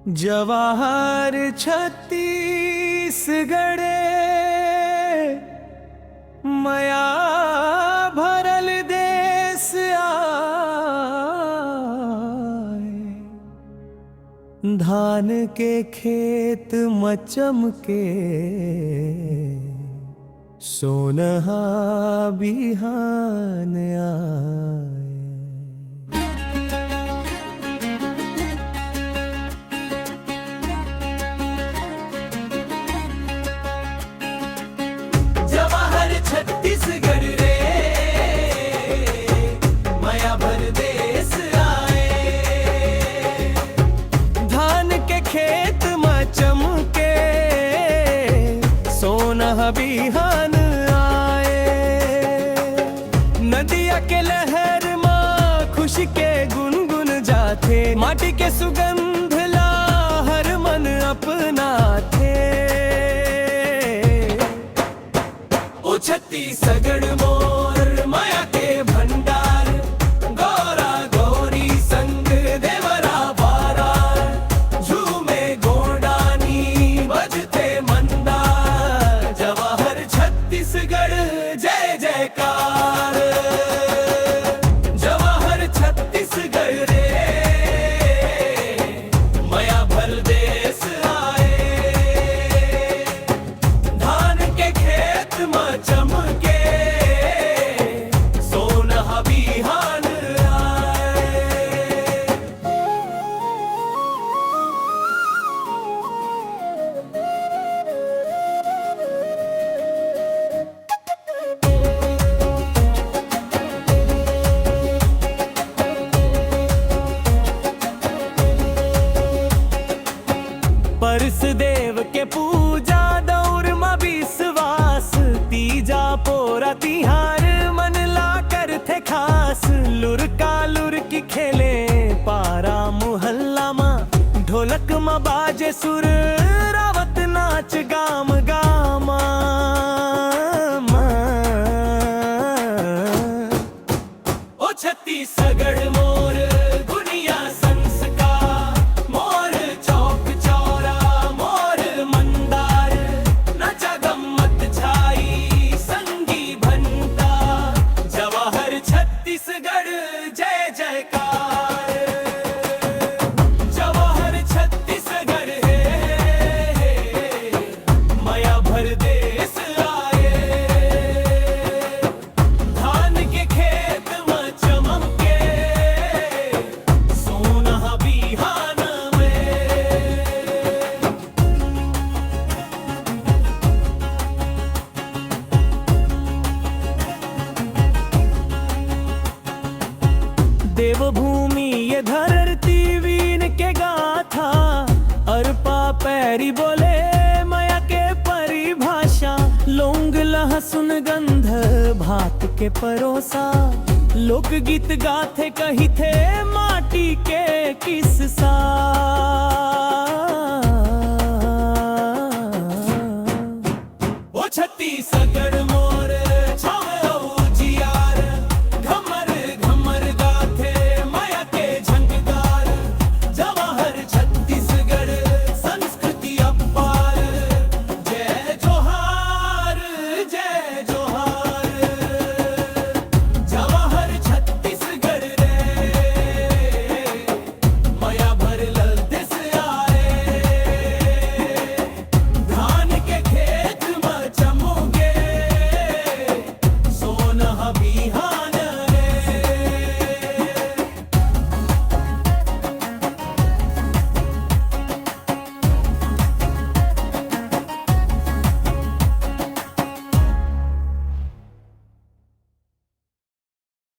जवाहर छत्तीसगढ़ मया भरल देश आए। धान के खेत मचम के सोनहा बिहान आए। छत्तीसगढ़ रे मया भर देश आए। धान के खेत में चमके सोना बिहान आए। नदिया के लहर में खुशी के गुनगुन जाते। माटी के सुगंध ला हर मन अपना थे। छत्तीसगढ़ मोर माया के भंडार। गौरा गौरी संग देवरा बारा झूमे गोडानी बजते मंदार। जवाहर छत्तीसगढ़ जय जयकार। जवाहर छत्तीसगढ़ रे मया भर देश आए। धान के खेत में चमके सोना बिहान आए। परस देव के पूजा दौर में विश्वास। तीजा पोरा तिहार मन ला कर थे खास। लुरका लुरकी खेले पारा मुहल्ला मा। ढोलक में बाजे सुर रावत नाच गाम गामा। ओ छत्तीसगढ़ मोर दुनिया संस्कार। मोर चौक चौरा मोर मंदार। नचा गम्मत छाई संगी भंता। जवाहर छत्तीसगढ़ जय जयकार। जवाहर छत्तीसगढ़ है मया भर देश आए। धान के खेत में चमके सोना बिहान में। देवभूमि ये धरती वीन के गाथा। अरपा पैरी बोले मया के परिभाषा। लौंग लहसुन गंध भात के परोसा। लोकगीत गाथे कही थे माटी के किस्सा।